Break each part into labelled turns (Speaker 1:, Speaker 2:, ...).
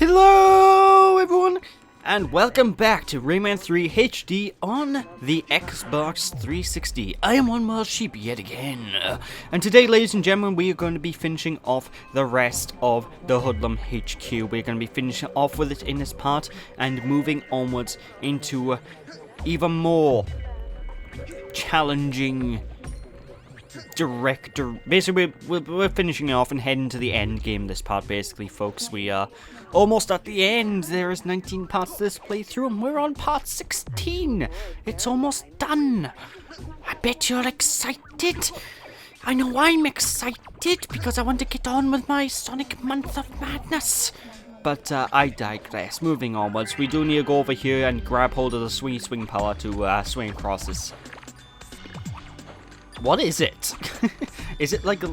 Speaker 1: Hello everyone, and welcome back to Rayman 3 HD on the Xbox 360. I am one wild sheep yet again, and today, ladies and gentlemen, we are going to be finishing off the rest of the Hoodlum HQ. We're going to be finishing off with it in this part, and moving onwards into even more challenging basically we're finishing off and heading to the end game this part, basically, folks. We are almost at the end. There is 19 parts to this playthrough and we're on part 16. It's almost done. I bet you're excited. I know I'm excited because I want to get on with my Sonic Month of Madness. But I digress. Moving onwards, we do need to go over here and grab hold of the swing power to swing across this. What is it? Is it like a...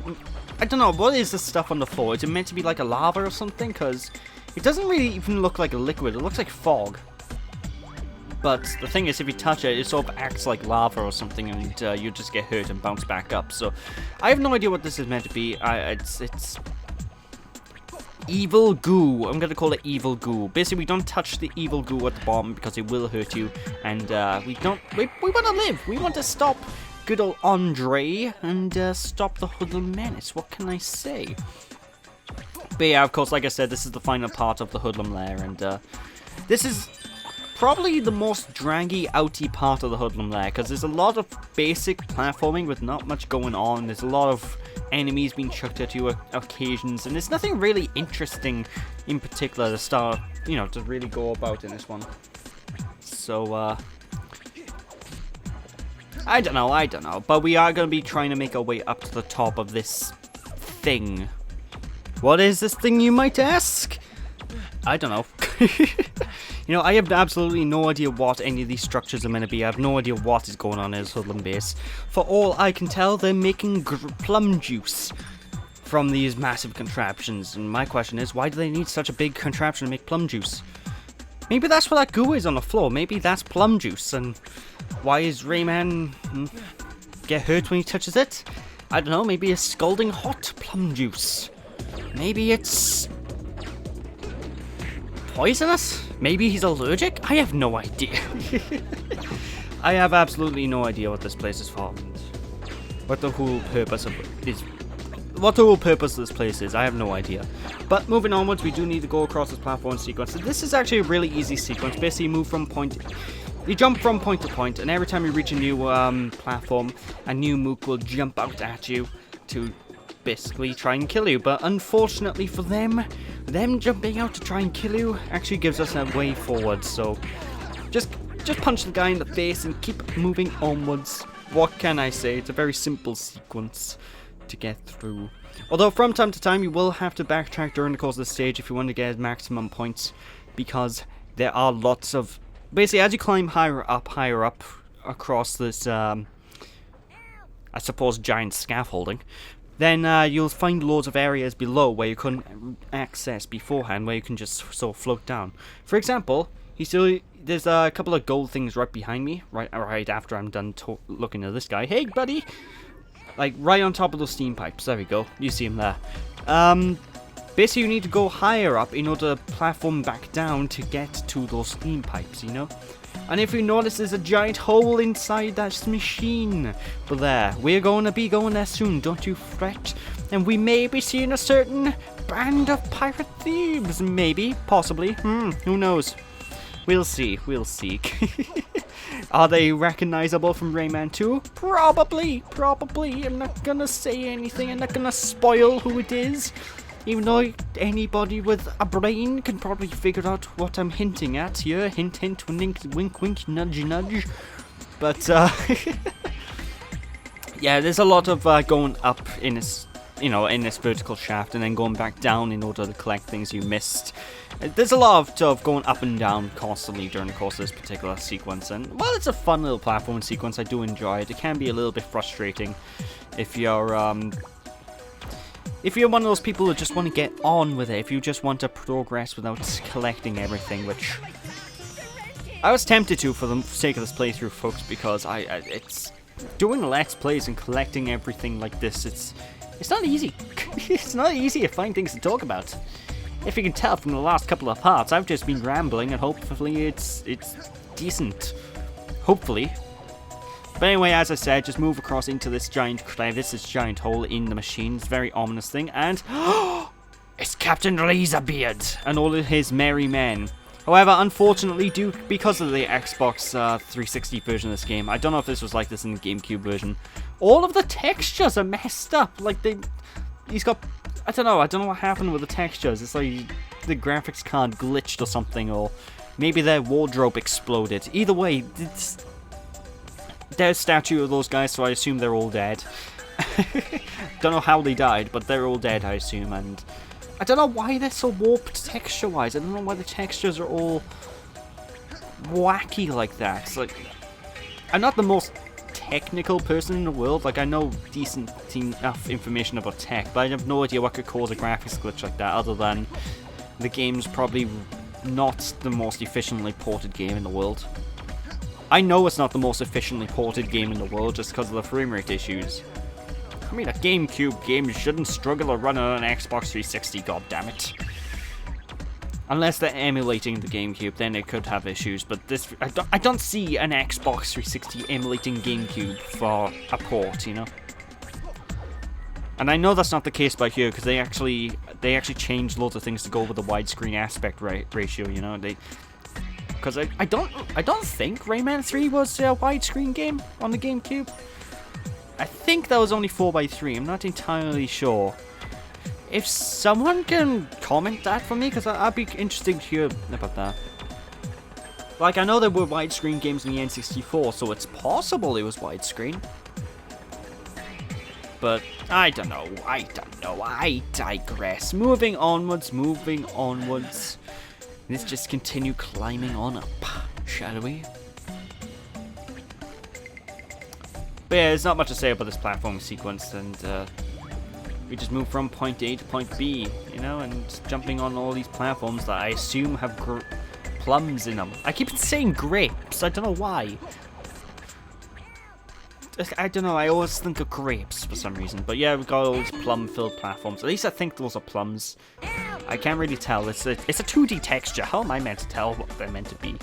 Speaker 1: I don't know, what is this stuff on the floor? Is it meant to be like a lava or something? Because it doesn't really even look like a liquid. It looks like fog. But the thing is, if you touch it, it sort of acts like lava or something, and you just get hurt and bounce back up. So I have no idea what this is meant to be. It's evil goo. I'm going to call it evil goo. Basically, we don't touch the evil goo at the bottom because it will hurt you. And we want to live. We want to stop good old Andre and stop the Hoodlum menace. What can I say? But yeah, of course, like I said, this is the final part of the Hoodlum lair, and this is probably the most draggy outy part of the Hoodlum lair, because there's a lot of basic platforming with not much going on. There's a lot of enemies being chucked at you occasions, and there's nothing really interesting in particular to start, to really go about in this one. So I don't know, but we are going to be trying to make our way up to the top of this thing. What is this thing, you might ask? I don't know. I have absolutely no idea what any of these structures are meant to be. I have no idea what is going on in this Hoodlum base. For all I can tell, they're making plum juice from these massive contraptions. And my question is, why do they need such a big contraption to make plum juice? Maybe that's what that goo is on the floor. Maybe that's plum juice. And why is Rayman get hurt when he touches it? I don't know. Maybe it's scalding hot plum juice. Maybe it's poisonous? Maybe he's allergic? I have no idea. I have absolutely no idea what this place is for. What the whole purpose of this place is, I have no idea. But moving onwards, we do need to go across this platform sequence. So this is actually a really easy sequence. Basically, you jump from point to point, and every time you reach a new platform, a new mook will jump out at you to basically try and kill you. But unfortunately for them jumping out to try and kill you actually gives us a way forward. So just punch the guy in the face and keep moving onwards. What can I say? It's a very simple sequence to get through. Although from time to time you will have to backtrack during the course of the stage if you want to get maximum points, because there are lots of... Basically, as you climb higher up across this, I suppose, giant scaffolding, then you'll find loads of areas below where you couldn't access beforehand, where you can just sort of float down. For example, there's a couple of gold things right behind me, right after I'm done looking at this guy. Hey, buddy! Like, right on top of those steam pipes. There we go. You see him there. Basically, you need to go higher up in order to platform back down to get to those steam pipes, And if you notice, there's a giant hole inside that machine. But there, we're going to be going there soon, don't you fret. And we may be seeing a certain band of pirate thieves. Maybe, possibly. Who knows? We'll see. Are they recognizable from Rayman 2? Probably. I'm not gonna say anything. I'm not gonna spoil who it is. Even though anybody with a brain can probably figure out what I'm hinting at here. Hint, hint, wink, wink, wink, nudge, nudge. But, yeah, there's a lot of going up in this, in this vertical shaft, and then going back down in order to collect things you missed. There's a lot of going up and down constantly during the course of this particular sequence, and while it's a fun little platform sequence, I do enjoy it. It can be a little bit frustrating if you're one of those people who just want to get on with it, if you just want to progress without collecting everything, which I was tempted to for the sake of this playthrough, folks, because it's doing Let's Plays and collecting everything like this, it's not easy. It's not easy to find things to talk about. if you can tell from the last couple of parts, I've just been rambling, and hopefully it's decent. Hopefully. But anyway, as I said, just move across into this giant crevice, this giant hole in the machine. It's a very ominous thing, and it's Captain Razorbeard and all of his merry men. However, unfortunately, because of the Xbox 360 version of this game, I don't know if this was like this in the GameCube version, all of the textures are messed up. Like, he's got, I don't know what happened with the textures. It's like the graphics card glitched or something, or maybe their wardrobe exploded. Either way, there's a statue of those guys, so I assume they're all dead. Don't know how they died, but they're all dead, I assume, and I don't know why they're so warped texture-wise. I don't know why the textures are all wacky like that. It's like, I'm not the most technical person in the world. Like, I know decent enough information about tech, but I have no idea what could cause a graphics glitch like that, other than the game's probably not the most efficiently ported game in the world. I know it's not the most efficiently ported game in the world just because of the frame rate issues. I mean, a GameCube game shouldn't struggle to run on an Xbox 360, goddammit. Unless they're emulating the GameCube, then it could have issues, but this, I don't see an Xbox 360 emulating GameCube for a port, you know? And I know that's not the case by here, because they actually changed loads of things to go with the widescreen aspect ratio, you know? Because I don't think Rayman 3 was a widescreen game on the GameCube. I think that was only 4:3. I'm not entirely sure. If someone can comment that for me, because I'd be interested to hear about that. Like, I know there were widescreen games in the N64, so it's possible it was widescreen. But I don't know. I digress. Moving onwards. Let's just continue climbing on up, shall we? But yeah, there's not much to say about this platform sequence, and we just move from point A to point B, you know, and jumping on all these platforms that I assume have plums in them. I keep saying grapes, I don't know why. I don't know, I always think of grapes for some reason. But yeah, we've got all these plum-filled platforms. At least I think those are plums. I can't really tell. It's a 2D texture. How am I meant to tell what they're meant to be?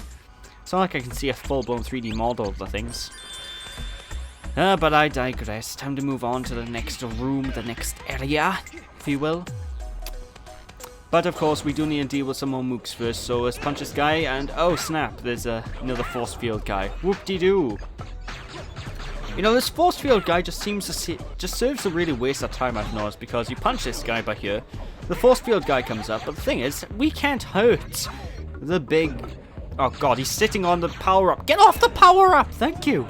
Speaker 1: It's not like I can see a full-blown 3D model of the things. But I digress. Time to move on to the next room, the next area, if you will. But of course, we do need to deal with some more mooks first. So let's punch this guy, and oh snap, there's another force field guy. Whoop-de-doo. You know, this force field guy just serves to really waste our time, I've noticed, because you punch this guy back here, the force field guy comes up, but the thing is, we can't hurt the big... Oh god, he's sitting on the power-up. Get off the power-up! Thank you!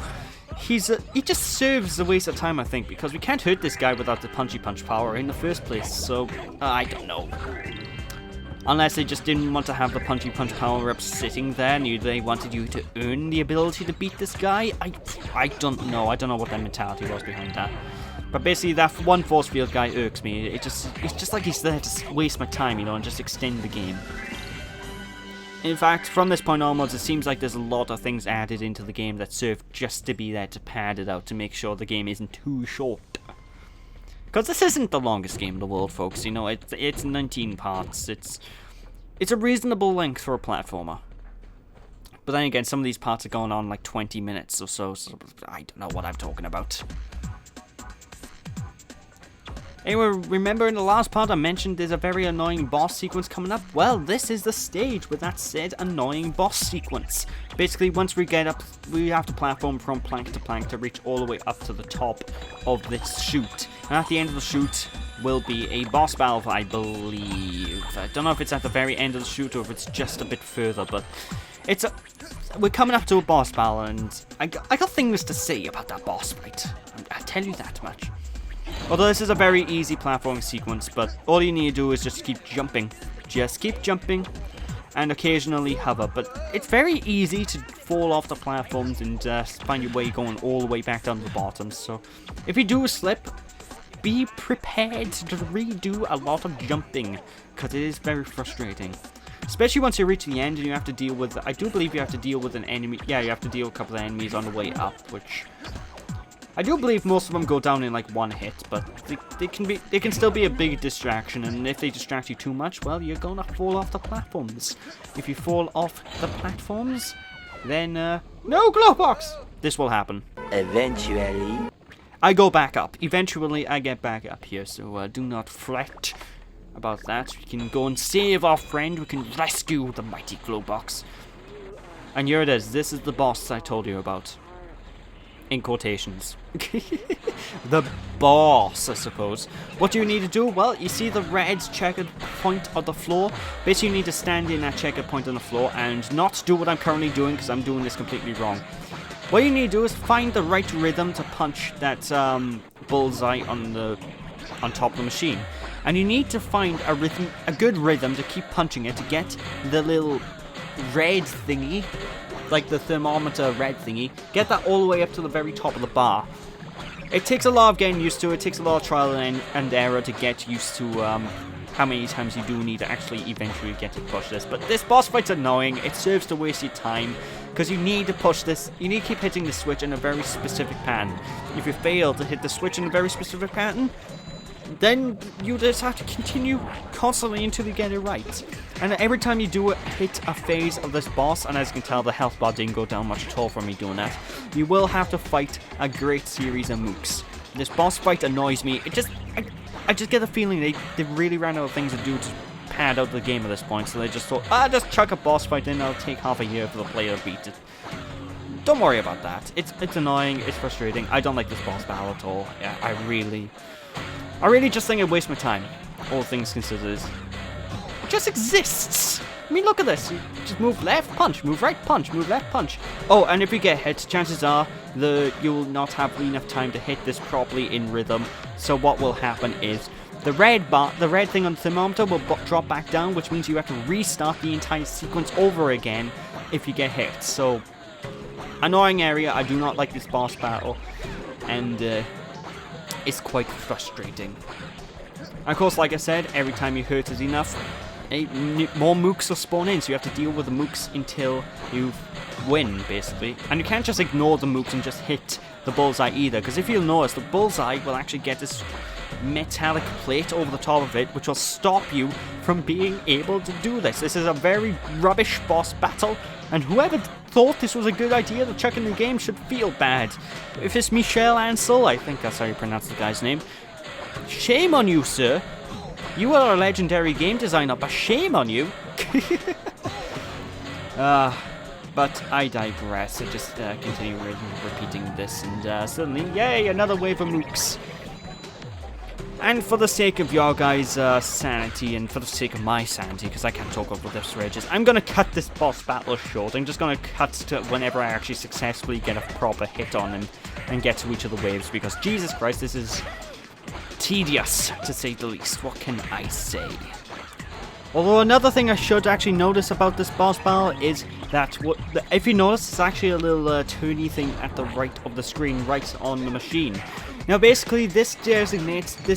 Speaker 1: He just serves a waste of time, I think, because we can't hurt this guy without the punchy punch power in the first place, so I don't know. Unless they just didn't want to have the punchy punch power-up sitting there, and they wanted you to earn the ability to beat this guy. I don't know. I don't know what that mentality was behind that. But basically, that one force field guy irks me. It's just like he's there to waste my time, you know, and just extend the game. In fact, from this point onwards, it seems like there's a lot of things added into the game that serve just to be there to pad it out, to make sure the game isn't too short. Because this isn't the longest game in the world, folks. You know, it's 19 parts. It's a reasonable length for a platformer. But then again, some of these parts are going on like 20 minutes or so I don't know what I'm talking about. Anyway, remember in the last part I mentioned there's a very annoying boss sequence coming up? Well, this is the stage with that said annoying boss sequence. Basically, once we get up, we have to platform from plank to plank to reach all the way up to the top of this chute. And at the end of the chute will be a boss battle, I believe. I don't know if it's at the very end of the chute or if it's just a bit further, but we're coming up to a boss battle, and I got things to say about that boss fight. I'll tell you that much. Although this is a very easy platforming sequence, but all you need to do is just keep jumping. Just keep jumping and occasionally hover. But it's very easy to fall off the platforms and find your way going all the way back down to the bottom. So if you do slip, be prepared to redo a lot of jumping, because it is very frustrating. Especially once you reach the end and you have to deal with... I do believe you have to deal with an enemy... Yeah, you have to deal with a couple of enemies on the way up, which... I do believe most of them go down in like one hit, but they can still be a big distraction, and if they distract you too much, well, you're gonna fall off the platforms. If you fall off the platforms, then no glow box! This will happen.
Speaker 2: Eventually.
Speaker 1: I go back up. Eventually, I get back up here, so do not fret about that. We can go and save our friend. We can rescue the mighty glow box. And here it is. This is the boss I told you about. In quotations. The boss, I suppose. What do you need to do? Well, you see the red checkered point on the floor? Basically, you need to stand in that checkered point on the floor and not do what I'm currently doing, because I'm doing this completely wrong. What you need to do is find the right rhythm to punch that bullseye on top of the machine. And you need to find a good rhythm to keep punching it to get the little red thingy, like the thermometer red thingy, get that all the way up to the very top of the bar. It takes a lot of getting used to, it takes a lot of trial and error to get used to how many times you do need to actually eventually get to push this. But this boss fight's annoying, it serves to waste your time, because you need to push this, you need to keep hitting the switch in a very specific pattern. If you fail to hit the switch in a very specific pattern, then you just have to continue constantly until you get it right. And every time you do hit a phase of this boss, and as you can tell, the health bar didn't go down much at all from me doing that, you will have to fight a great series of mooks. This boss fight annoys me. I just get the feeling they really ran out of things to do to pad out the game at this point, so they just thought, just chuck a boss fight in, it'll take half a year for the player to beat it. Don't worry about that. It's annoying, it's frustrating. I don't like this boss battle at all. Yeah, I really just think it wastes my time, all things considered. It just exists! I mean, look at this. You just move left, punch, move right, punch, move left, punch. Oh, and if you get hit, chances are you'll not have enough time to hit this properly in rhythm. So what will happen is the red thing on the thermometer will drop back down, which means you have to restart the entire sequence over again if you get hit. So, annoying area. I do not like this boss battle, and it's quite frustrating. And of course, like I said, every time you hurt it enough, more mooks will spawn in, so you have to deal with the mooks until you win, basically. And you can't just ignore the mooks and just hit the bullseye either, because if you'll notice, the bullseye will actually get this metallic plate over the top of it, which will stop you from being able to do this. This is a very rubbish boss battle, and whoever thought this was a good idea to chuck in the game should feel bad. If it's Michel Ansel, I think that's how you pronounce the guy's name, shame on you, sir. You are a legendary game designer, but shame on you. But I digress. I just continue repeating this, and suddenly, yay, another wave of mooks. And for the sake of your guys' sanity, and for the sake of my sanity, because I can't talk over this for ages, I'm going to cut this boss battle short. I'm just going to cut to whenever I actually successfully get a proper hit on him and get to each of the waves, because Jesus Christ, this is tedious, to say the least. What can I say? Although another thing I should actually notice about this boss battle is that, if you notice, it's actually a little turny thing at the right of the screen, right on the machine. Now basically, this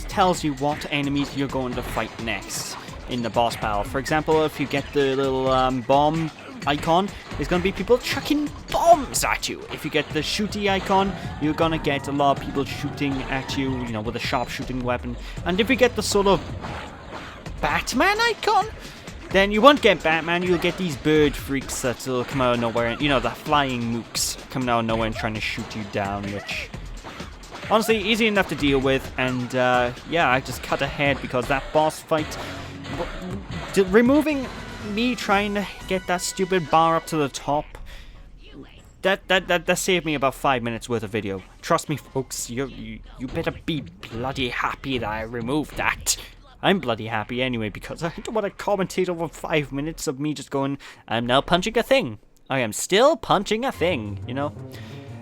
Speaker 1: tells you what enemies you're going to fight next in the boss battle. For example, if you get the little bomb icon, there's going to be people chucking bombs at you. If you get the shooty icon, you're going to get a lot of people shooting at you, with a sharp shooting weapon. And if you get the sort of Batman icon, then you won't get Batman, you'll get these bird freaks that will come out of nowhere, and the flying mooks coming out of nowhere and trying to shoot you down, which, honestly, easy enough to deal with. And yeah, I just cut ahead because that boss fight, removing me trying to get that stupid bar up to the top, that saved me about 5 minutes worth of video. Trust me, folks, you better be bloody happy that I removed that. I'm bloody happy anyway, because I don't want to commentate over 5 minutes of me just going, I'm now punching a thing. I am still punching a thing,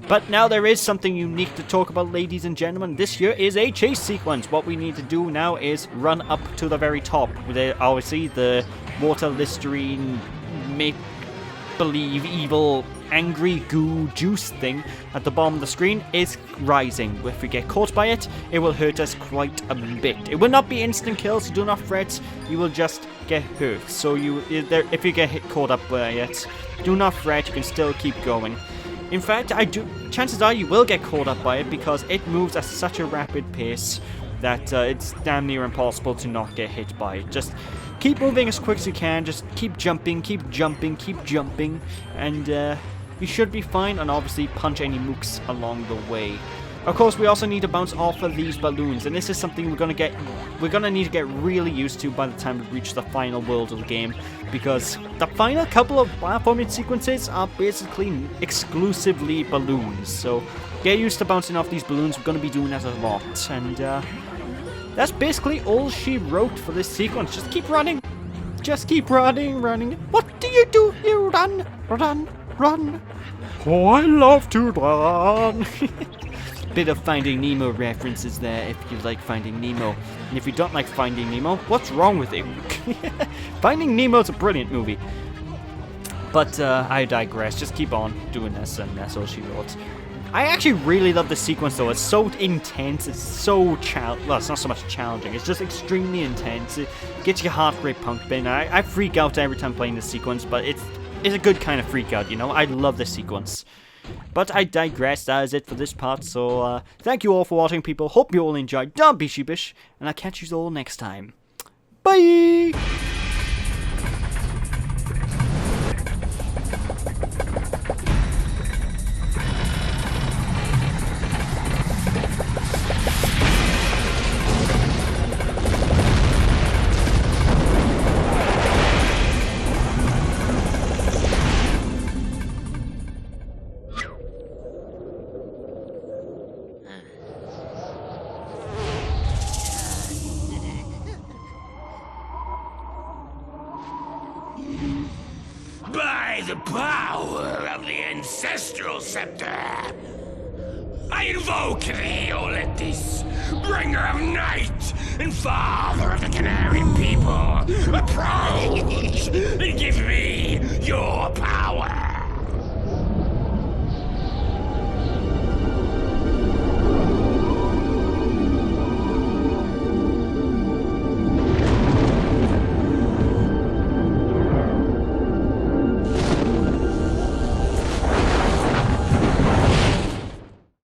Speaker 1: But now there is something unique to talk about, ladies and gentlemen. This here is a chase sequence. What we need to do now is run up to the very top. Obviously, the water Listerine, make-believe, evil, angry goo juice thing at the bottom of the screen is rising. If we get caught by it, it will hurt us quite a bit. It will not be instant kills, so do not fret. You will just get hurt. So if you get caught up by it, do not fret. You can still keep going. In fact, chances are you will get caught up by it because it moves at such a rapid pace that it's damn near impossible to not get hit by it. Just keep moving as quick as you can, just keep jumping, and you should be fine, and obviously punch any mooks along the way. Of course, we also need to bounce off of these balloons, and this is something we're gonna need to get really used to by the time we reach the final world of the game, because the final couple of platforming sequences are basically exclusively balloons. So get used to bouncing off these balloons. We're gonna be doing that a lot, and that's basically all she wrote for this sequence. Just keep running. Just keep running. What do? You run. Oh, I love to run. Bit of Finding Nemo references there if you like Finding Nemo. And if you don't like Finding Nemo, what's wrong with you? Finding Nemo's a brilliant movie. But I digress. Just keep on doing this, and that's all she wrote. I actually really love this sequence though. It's so intense. It's so well, it's not so much challenging. It's just extremely intense. It gets your heart rate pumping. I freak out every time playing this sequence, but it's a good kind of freak out, you know? I love this sequence. But I digress. That is it for this part. So thank you all for watching, people. Hope you all enjoyed. Don't be sheepish, and I'll catch you all next time. Bye!
Speaker 2: By the power of the ancestral scepter, I invoke thee, Olympus, bringer of night and father of the Canary people. Approach and give me your power.